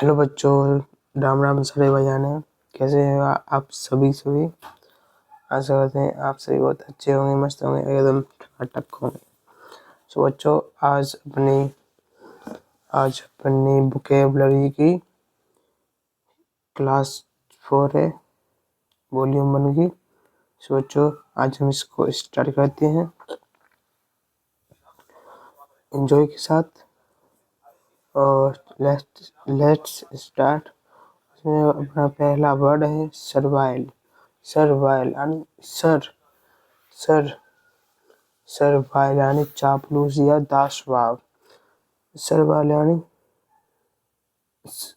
Hello बच्चों, राम राम सारे भाईजान। कैसे हैं आप सभी आशा करते हैं आप सभी बहुत अच्छे होंगे, मस्त होंगे, एकदम टक होंगे। तो बच्चों, आज अपनी वोकैबुलरी की क्लास 4 है, वॉल्यूम 1 की। तो बच्चों, आज हम इसको स्टार्ट करते हैं एंजॉय के साथ। और लेट्स स्टार्ट। इसमें अपना पहला वर्ड है सर्वाइल। सर्वाइल यानी सर्वाइल यानी चापलूस या दासवाव। सर्वाइल यानी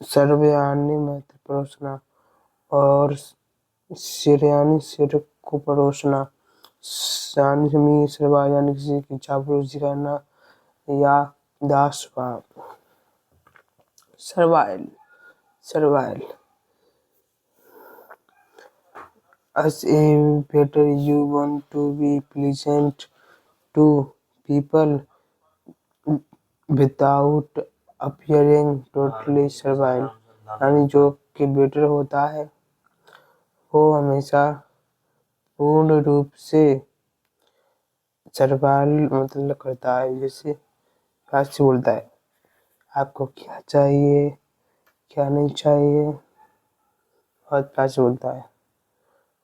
सर्व यानी महत्व परोसना, और सिर यानी सिर को परोसना। सर्वाइल यानी किसी की चापलूसी करना या दासवाव। Servile servile As a waiter, you want to be pleasant to people without appearing totally servile। यानी जो कि वेटर होता है वो हमेशा पूर्ण रूप से सर्वाइल मतलब करता है। जैसे प्यार से बोलता है, आपको क्या चाहिए, क्या नहीं चाहिए, बहुत प्यार से बोलता है।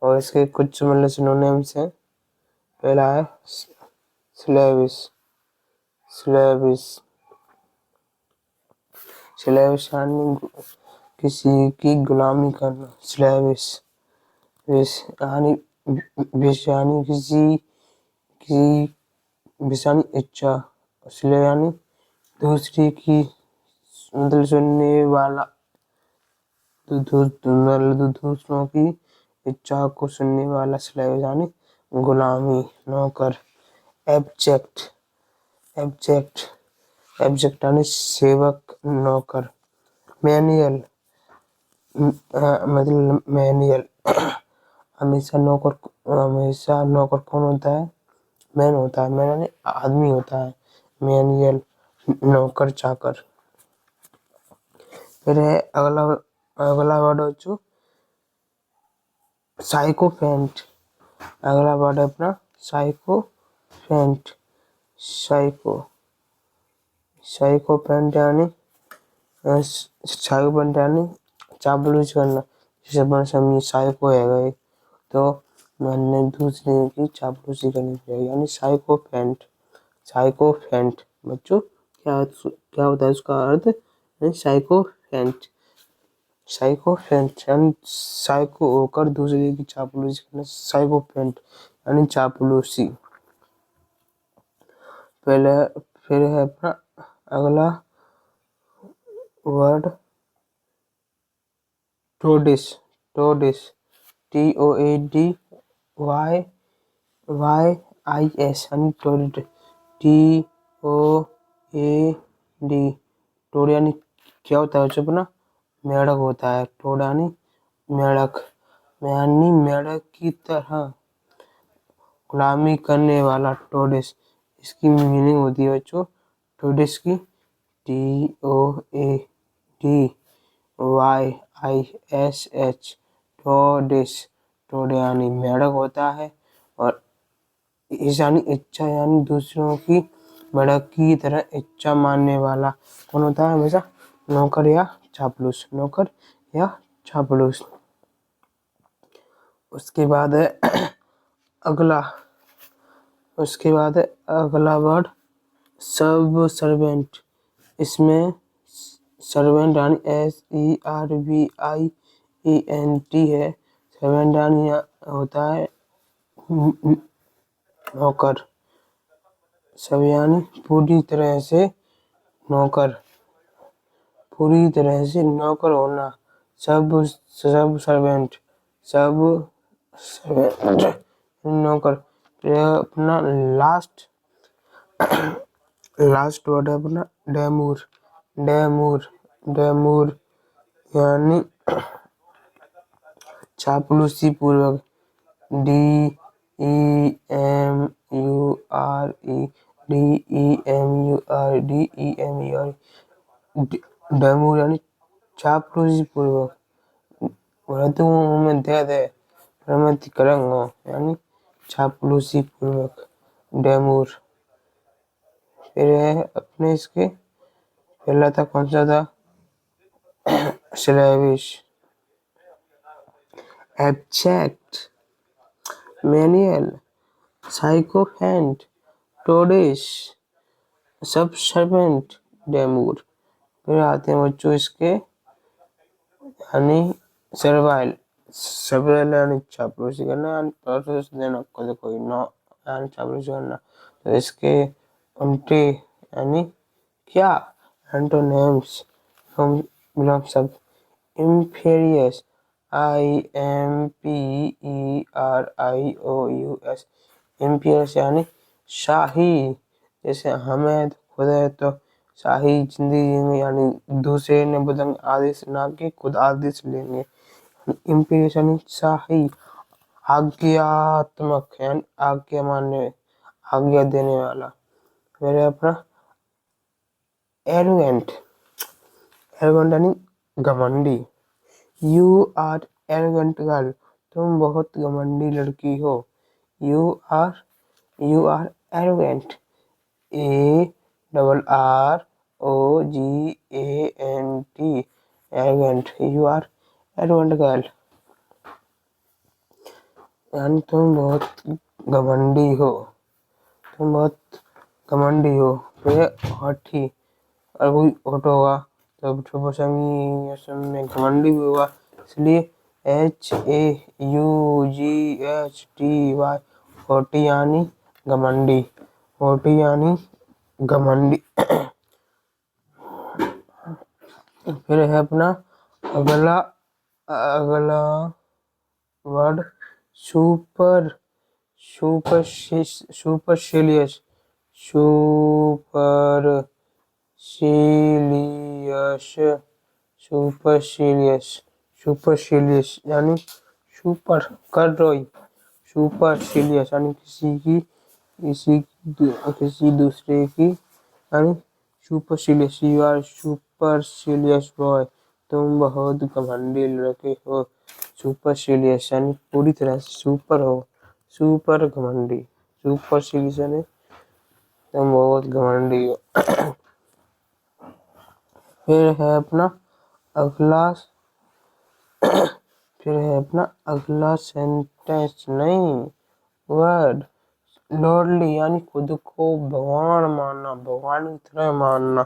और इसके कुछ मतलब सिनोनिम्स हैं। पहला है स्लेविश। स्लेविश यानी किसी की गुलामी करना। स्लेविश यानी किसी विषानी इच्छा। स्लेव यानी दूसरी की मतलब सुनने वाला, दूसरों की इच्छा को सुनने वाला। स्लेव यानी गुलामी, नौकर। एब्जेक्ट यानी सेवक, नौकर। मैनुअल मतलब मैनुअल हमेशा नौकर कौन होता है? मैन होता है। मैन यानी आदमी होता है। मैनुअल नौकर चाकर। फिर है अगला वर्ड बच्चों साइकोफेंट। अगला वर्ड है अपना साइकोफेंट। साइकोफेंट यानी चापलूसी करना। जैसे अपन समझिए साइको है गए तो मैंने दूसरे की चापलूसी करनी चाहिए, यानी साइकोफेंट। बच्चों, क्या होता है उसका अर्थ? साइकोफेंट यानी साइको होकर दूसरे की चापलूसी करना। साइकोफेंट यानी चापलूसी। फिर है अपना अगला वर्ड टोडिस। TOADYIS यानी टोड। TOAD टोड यानी क्या होता है बच्चों अपना? मेढक होता है। टोड यानी मेढक, यानी मेढक की तरह गुलामी करने वाला। टोडिस इसकी मीनिंग होती है बच्चों टोडिस की TOADYISH टोडिस। टोड यानी मेढक होता है, और इस यानी इच्छा यानी दूसरों की मेढक की तरह इच्छा मानने वाला कौन होता है? हमेशा नौकर या चापलूस। उसके बाद है अगला वर्ड सब सर्वेंट। इसमें सर्वेंट यानी SERVIENT है। सर्वेंट यानी होता है नौकर। सब यानी पूरी तरह से नौकर होना। सब सर्वेंट नौकर। अपना लास्ट वर्ड है अपना डेमूर यानी चापलूसी पूर्वक। DEMUR डेमूर यानी चापलूसी पूर्वक, बोला तू मैं दे दे पर मैं करूंगा, यानी चापलूसी पूर्वक। डेमूर। फिर है अपने इसके पहला था कौन सा था? Slavish. Abject, menial, sycophant, toadish, subservient, demure. फिर आते हैं बच्चों इसके यानी सर्वाइल। सर्वाइल यानी चापलूसी करना, यानी प्रोसेस देना खुद कोई नो, यानी चापलूसी करना। तो इसके उल्टे यानी क्या? एंटोनिम्स मतलब सब इम्पेरियस, IMPERIOUS, इम्पियस यानी शाही। जैसे हमें खुद है तो शाही जिंदगी में, यानी दूसरे ने बदल आदेश ना के खुद आदेश लेंगे। इम्पियस यानी शाही। आज्ञात्मक यानी आज्ञा मानने, आज्ञा देने वाला। फिर अपना एरोगेंट। एरोगेंट यानी घमंडी। यू आर एरोगेंट गर्ल, तुम बहुत घमंडी लड़की हो। You are arrogant. ARROGANT, arrogant. You are arrogant girl, यानी तुम बहुत घमंडी हो, तुम बहुत घमंडी हो। फिर हठी, और कोई हट होगा तो में घमंडी भी होगा, इसलिए HAUGHTY, हौटी यानी घमंडी। हौटी यानी घमंडी। फिर है अपना अगला अगला वर्ड सुपरसिलियस। सुपरसिलियस यानी सुपर कर रोई। सुपरसिलियस यानी किसी दूसरे की, यानी सुपरसिलियस। यू आर सुपरसिलियस बॉय, तुम बहुत घमंडी लड़के हो। सुपरसिलियस यानी पूरी तरह से सुपर हो, सुपर घमंडी। सुपरसिलियस यानी तुम बहुत घमंडी हो। फिर है अपना अगला सेंटेंस, नहीं वर्ड। लॉर्डली यानी खुद को भगवान मानना, भगवान की तरह मानना।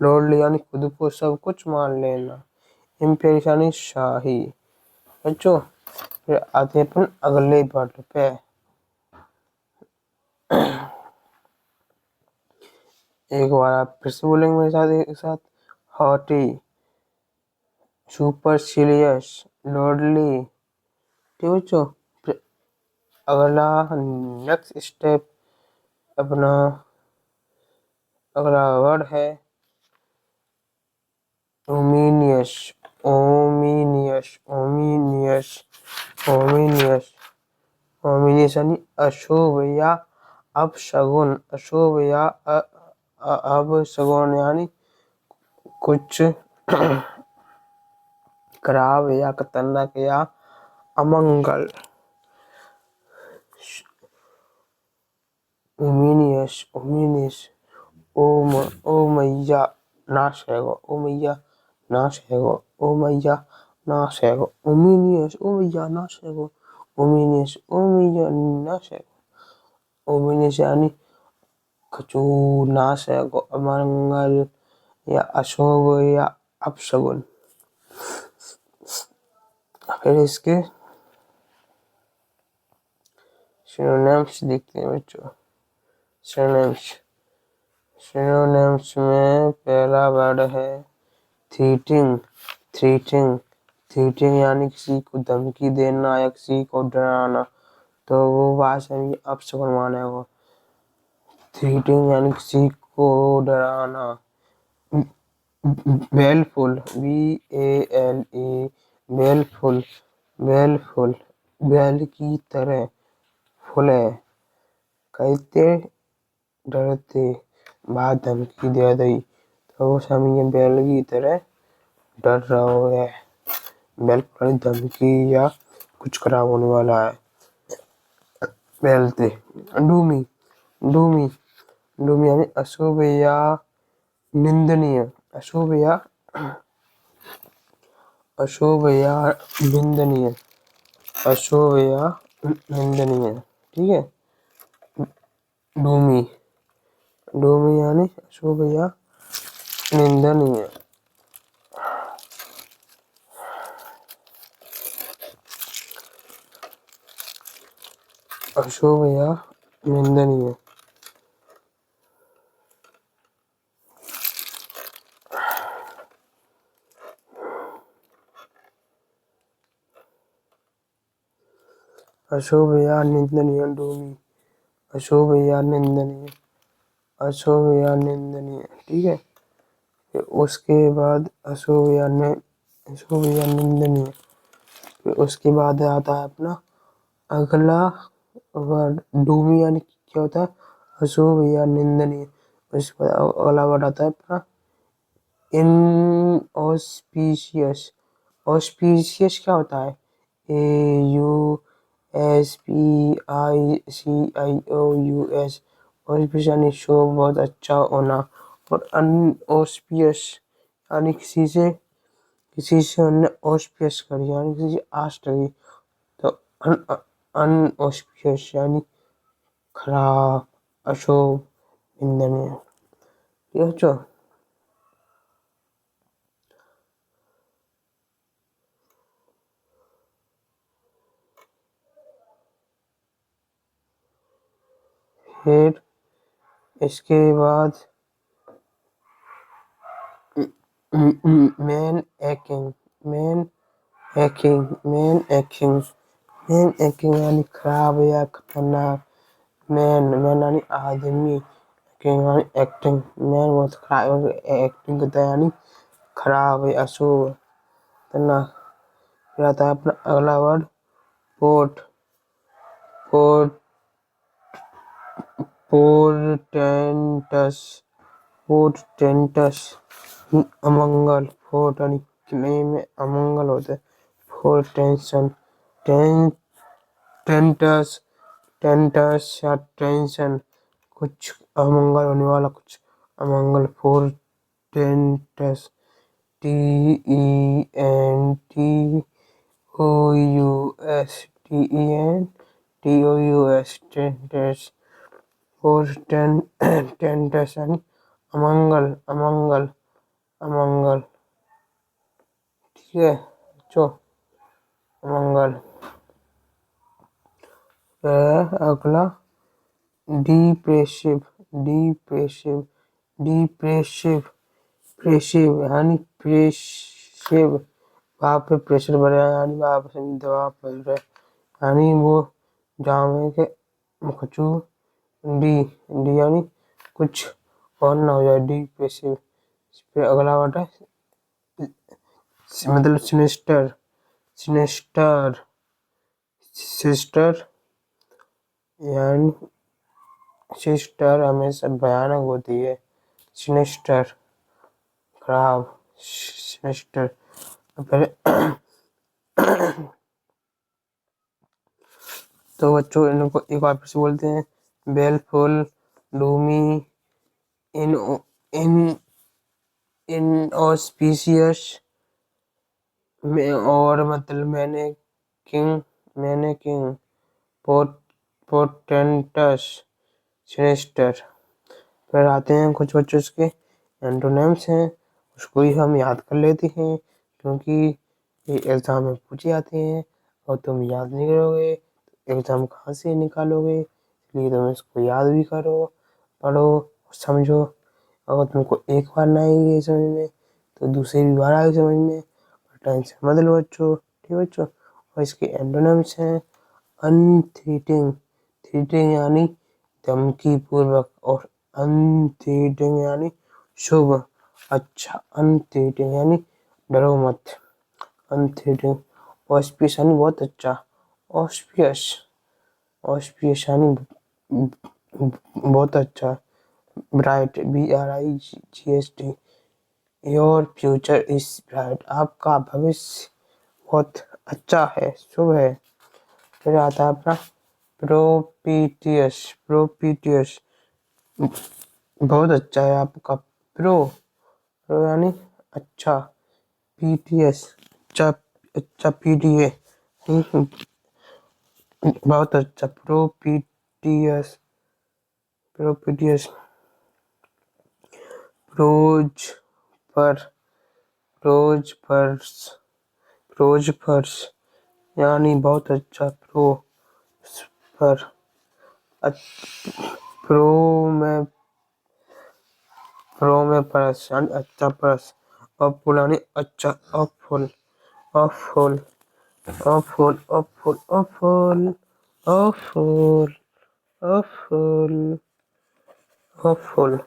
लॉर्डली यानी खुद को सब कुछ मान लेना। इम्पेरियस यानी शाही। बच्चों फिर आते हैं अपन अगले वर्ड पे। एक बार आप फिर से बोलेंगे मेरे साथ एक साथ। हॉटी, सुपरसिलियस, लॉर्डली। ठीक है बच्चों। फिर अगला नेक्स्ट स्टेप अपना अगला वर्ड है ओमिनियस। ओमिनियस, ओमिनियस, ओमिनियस, ओमिनियस यानी अशुभ या अपशगुन। अशुभ या अपशगुन यानी कुछ खराब या खतरनाक या अमंगल। ओमिनियस, ओमिनियस, ओ मैया नाश है गो, ओ मैया नाश है गो, ओ मैया नाश है गो। ओमिनियस, ओ मैया नाश है गो। ओमिनियस, ओ मैया नाश है गो। ओमिनियस यानी खचूर, नाश है गो, अमंगल या अशुभ या अपशगुन। फिर इसके सिनोनिम्स देखते हैं बच्चों। सिनोनिम्स। सिनोनिम्स में पहला वर्ड है थ्रीटिंग। थ्रीटिंग, थ्रीटिंग यानी किसी को धमकी देना या किसी को डराना, तो वो भाषा में अपशगुन मानेगा। थ्रीटिंग यानी किसी को डराना। बेलफुल, BALE, बेलफुल, बेलफुल, बैल की तरह। फुल है कहते डरते, बाद धमकी दे दी, तो वो समझे बैल की तरह डर रहा है, बिल्कुल धमकी या कुछ खराब होने वाला है। बेलते डूमी डूमी डूमी यानी अशुभ या निंदनीय, अशुभ या निंदनीय, अशुभ या निंदनीय। ठीक है, डूमी डूमी यानी अशुभ या निंदनीय। अशुभ या निंदनीय। अशुभ या निंदनीय डूमी, अशुभ या निंदनीय, अशुभ या निंदनीय। ठीक है, फिर उसके बाद अशुभ या निंदनीय। फिर उसके बाद आता है अपना अगला वर्ड डूमी यानी क्या होता है, अशुभ या निंदनीय। उसके बाद अगला वर्ड आता है अपना इनऑस्पिशियस। ऑस्पिशियस क्या होता है, AUSPICIOUS। ऑस्पिशियस यानी शुभ, बहुत अच्छा होना। और अनऑस्पिशियस यानी किसी से उन्होंने ऑस्पिशियस करी, यानी किसी से आस लगी। तो अनऑस्पिशियस यानी खराब, अशुभ, निंदनीय। ये बच्चों, फिर इसके बाद मैन एक्टिंग, यानी खराब या खतरनाक। मैन यानी आदमी, यानी एक्टिंग। मैन बहुत खराब एक्टिंग करता है, यानी खराब है, अशुभ, खतरनाक। फिर आता है अपना अगला वर्ड पोर्ट, पोर्टेंटस, अमंगल। फोर्ट यानी किले में अमंगल होता है। फोर्टेंशन, टेंटस या टेंशन, कुछ अमंगल होने वाला, कुछ अमंगल। फोर्टेंटस, TENTOUS, टेंटस। पोर्टेंटस यानी अमंगल, अमंगल। ठीक है बच्चों, अमंगल। अगला डिप्रेसिव, यानी प्रेसिव, वहाँ पे प्रेशर बढ़ रहा है, यानी वहाँ पे दबाव पड़ रहा है, यानी वो जामे के खचू। डी यानी कुछ और ना हो जाए, डिप्रेसिव। फिर अगला वर्ड है मतलब सिनेस्टर, यानी सिस्टर हमेशा भयानक होती है। सिनेस्टर, खराब, सिनेस्टर। फिर तो बच्चों इनको एक बार फिर से बोलते हैं, बेलफुल, डूमी, इन इनऑस्पिशियस, और मतलब मैंने किंग, पोर्टेंटस, सिनेस्टर। फिर आते हैं कुछ बच्चों के एंटोनिम्स हैं, उसको ही हम याद कर लेते हैं, क्योंकि ये एग्जाम में पूछे जाते हैं और तुम याद नहीं करोगे एग्जाम कहाँ से निकालोगे। इसलिए तुम इसको याद भी करो, पढ़ो, समझो। अगर तुमको एक बार ना आई समझ में तो दूसरी बार आएगी समझ में। टेंशन मत लो बच्चों, ठीक है बच्चों। और इसके एंटोनिम्स हैं अनथ्रेटनिंग, यानी धमकी पूर्वक, और अनथ्रेटनिंग यानी शुभ, अच्छा। अनथ्रेटनिंग यानी डरो मत, अनथ्रेटनिंग। ऑस्पिशियस यानी बहुत अच्छा, ऑस्पिशियस यानी बहुत अच्छा। Bright, BRIGHT, your future is bright, आपका भविष्य बहुत अच्छा है, शुभ है। फिर आता है अपना प्रोपीटियस, प्रोपीटियस बहुत अच्छा है आपका। प्रो यानी अच्छा, पीटीएस अच्छा, अच्छा पीडीए बहुत अच्छा। प्रोपीटियस, प्रोपीटियस प्रोज पर, प्रोज पर्स, प्रोज पर्स यानी बहुत अच्छा। प्रो पर प्रो में, प्रो में पर्स यानी अच्छा पर्स। और फुल यानी अच्छा, awful, awful, awful, awful, awful, awful, awful, awful.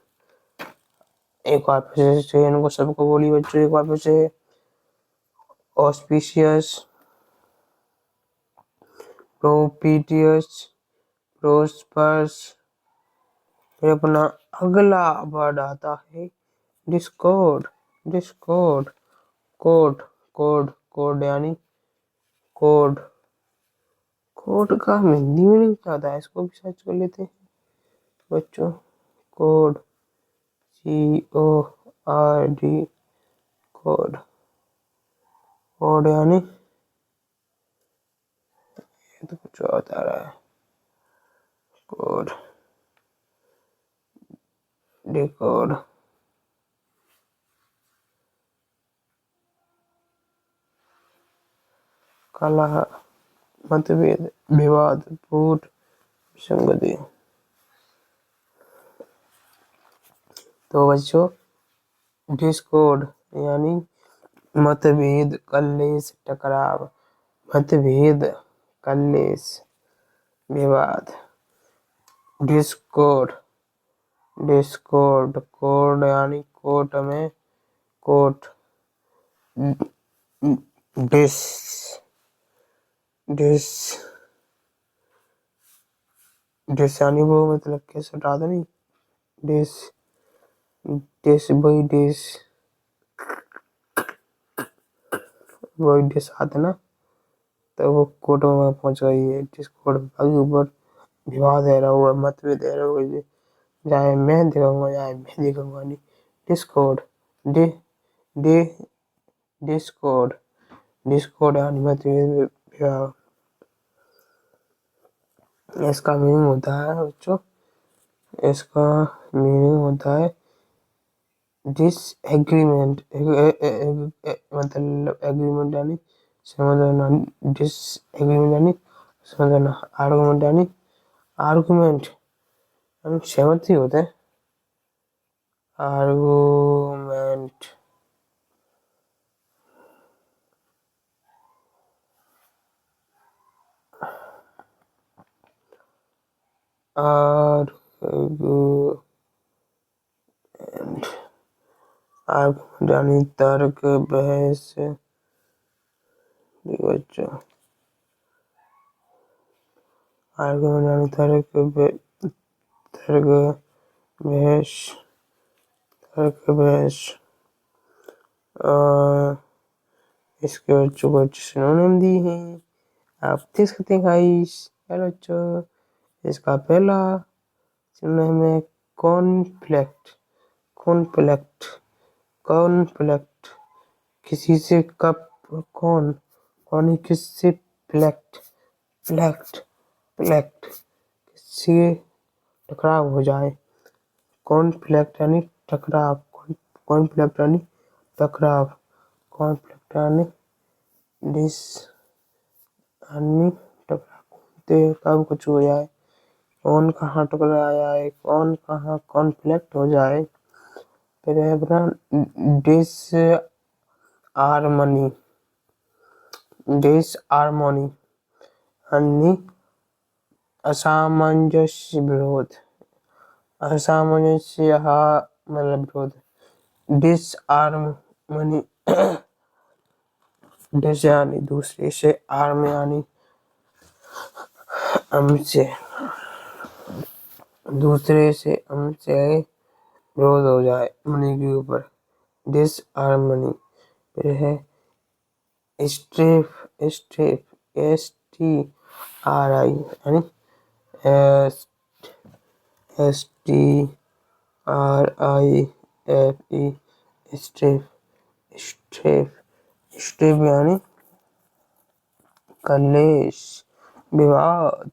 एक बार फिर से इनको सबको बोली बच्चों, एक बार फिर से। ऑस्पिशियस, प्रोपीटियस, प्रोस्पर्स। फिर अपना अगला वर्ड आता है Discord, Discord, code, code, code यानी कोड। कोड का हिंदी मीनिंग क्या होता है, इसको भी सर्च कर लेते हैं बच्चों। कोड, CORD, कोड, कोड यानी ये तो कुछ और बता रहा है। कोड, डिकोड, कलह, मतभेद, विवाद, फूट, विसंगति। तो बच्चों डिस्कॉर्ड यानी मतभेद, कलेश, टकराव, मतभेद, कलेश, विवाद। डिस्कॉर्ड, डिस्कॉर्ड, कोड यानी कोर्ट में, कोर्ट। डिस, डिस, डिस यानी वो मतलब कैसे हटा दो नहीं। डिस, डिस वही डिस, वही डिस आते ना, तो वो कोर्ट में पहुंच गई है। डिस्कॉर्ड के ऊपर विवाद है रहा हुआ, मतभेद है रहा हुआ, चाहे मैं दिखाऊंगा चाहे मैं दिखाऊंगा नहीं। डिस्कॉर्ड, डि डि डिस्कॉर्ड, डिस्कॉर्ड यानी मतभेद, विवाद। इसका मीनिंग होता है बच्चों, इसका मीनिंग होता है डिसएग्रीमेंट, मतलब एग्रीमेंट यानी समझना, डिसएग्रीमेंट यानी समझना, आर्गुमेंट यानी, आर्गुमेंट यानी सहमति होता है, आर्गुमेंट। आर्गुमेंट, आर्गुमेंट यानी तर्क, बहस। बच्चों आर्गुमेंट यानी तर्क, तर्क, बहस, तर्क बहस। इसके बच्चों को सिनोनिम दी है, आप देख सकते हैं गाइस। हेलो बच्चों, इसका पहला सिनोनिम है कॉन्फ्लिक्ट, कॉन्फ्लिक्ट, कॉन्फ्लिक्ट किसी से कब, कौन, कौन ही किससे, फ्लैक्ट, फ्लैक्ट, फ्लैक्ट किससे टकराव हो जाए। कॉन्फ्लिक्ट यानी टकराव, कॉन्फ्लिक्ट यानी टकराव, कॉन्फ्लिक्ट यानी डिस यानी टकराव, कब कुछ हो जाए, कौन कहाँ टकरा जाए, कौन कहाँ कॉन्फ्लिक्ट हो जाए। फिर है अपना डिस हारमोनी, डिस हारमोनी यानी असामंजस्य, विरोध, असामंजस्य मतलब विरोध। डिस हारमोनी, डिस यानी दूसरे से, आर्म यानी हमसे, दूसरे से हमसे विरोध हो जाए, मनी के ऊपर। डिसहार्मनी। फिर है स्ट्रेफ, स्ट्रेफ STRI यानी STRIFE, स्ट्रेफ, स्ट्रेफ, स्ट्रेफ यानी कलेश, विवाद।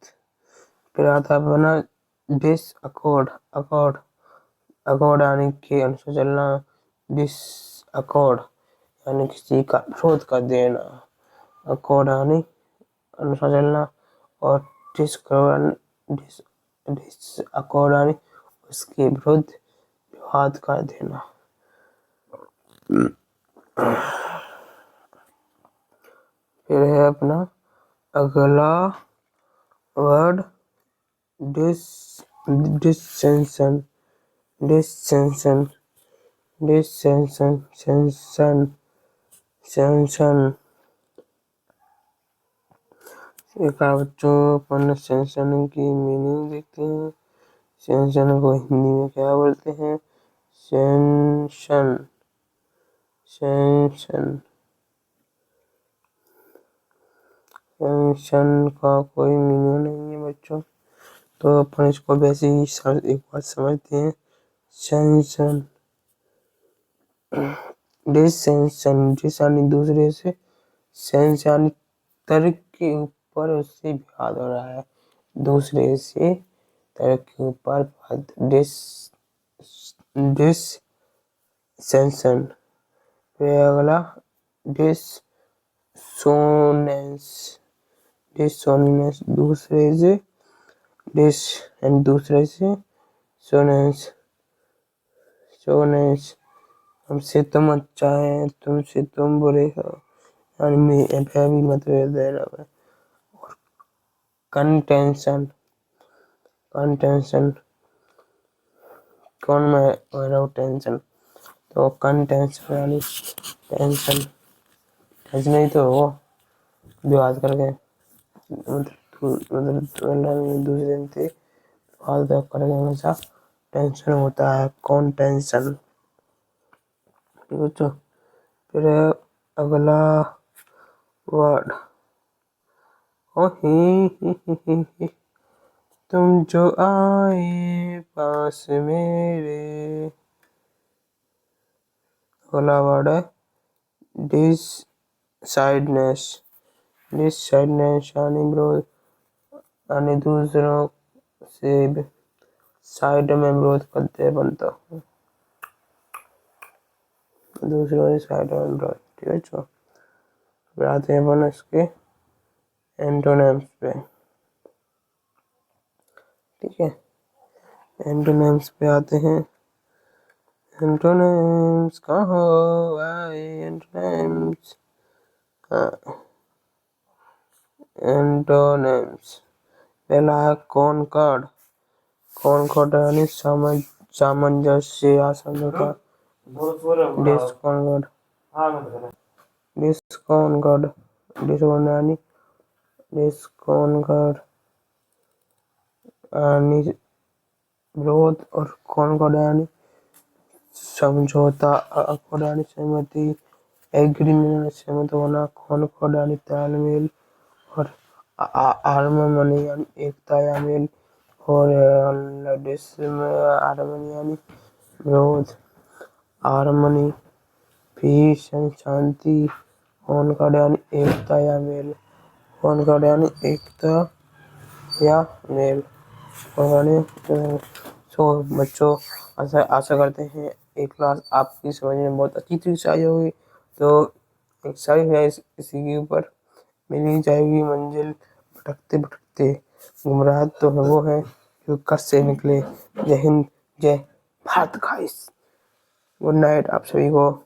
फिर आता है अपना डिसअकॉर्ड, अकॉर्ड, अकॉर्ड यानी के अनुसार चलना, डिसअकॉर्ड यानी किसी का विरोध कर देना, अकॉर्ड यानी अनुसार चलना, और डिसअकॉर्ड यानी उसके विरुद्ध विवाद कर देना। फिर है अपना अगला वर्ड डिसेंशन, डिसेंशन, डिसेंशन, सेंशन, सेंशन। एक बच्चों अपन सेंशन की मीनिंग देखते हैं। सेंशन को हिंदी में क्या बोलते हैं? सेंशन, सेंशन, सेंशन का कोई मीनिंग नहीं है बच्चों, तो अपन इसको वैसे ही एक बार समझते हैं। सेंशन, डिसेंशन, डिस यानी दूसरे से, सेंस यानी तर्क के ऊपर उससे विवाद हो रहा है, दूसरे से तर्क के ऊपर डिसेंशन। फिर अगला डिसोनेंस, डिसोनेंस दूसरे से, डिस एंड दूसरे से, सोनेंस, सोनेंस हमसे तुम अच्छा है, तुमसे तुम बुरे हो, यानी मैं भी मतलब दे रहा है। और कंटेंशन, कंटेंशन कौन मैं हो रहा हूँ टेंशन, तो कंटेंशन यानी टेंशन, टेंशन नहीं तो वो विवाद करके मतलब दूसरे से विवाद करके हमेशा टेंशन होता है, कौन टेंशन। तो फिर अगला वर्ड ओ ही, तुम जो आए पास मेरे। अगला वर्ड है डिसाइडनेस, डिसाइडनेस यानी विरोध, यानी दूसरों से साइड में विरोध करते बनता हूँ, दूसरों से साइड में विरोध। ठीक है जो फिर आते हैं अपन इसके एंटोनिम्स पे। ठीक है, एंटोनिम्स पे आते हैं। एंटोनिम्स कहाँ हो आए एंटोनिम्स, एंटोनिम्स। पहला है कॉनकॉर्ड, कॉनकॉर्ड यानी सामंजस्य या समझौता, डिस्कॉर्ड, डिस्कॉर्ड, डिसऑर्डर यानी डिस्कॉर्ड यानी विरोध, और कॉनकॉर्ड यानी समझौता, अकॉर्ड यानी सहमति, एग्रीमेंट यानी सहमत होना, कॉनकॉर्ड यानी तालमेल, और हार्मनी यानी एकता या मेल, और हार्मनी यानी विरोध, हार्मनी, पीस यानी शांति, कॉनकॉर्ड यानी एकता या मेल, कॉनकॉर्ड यानी एकता या मेल। तो बच्चों आशा करते हैं एक क्लास आपकी समझ में बहुत अच्छी तरीके से आई होगी। तो एक सारी है इसी के ऊपर मिलनी जाएगी मंजिल, भटकते भटकते गुमराह तो है वो है जो कर से निकले। जय हिंद, जय भारत गाइस, गुड नाइट आप सभी को।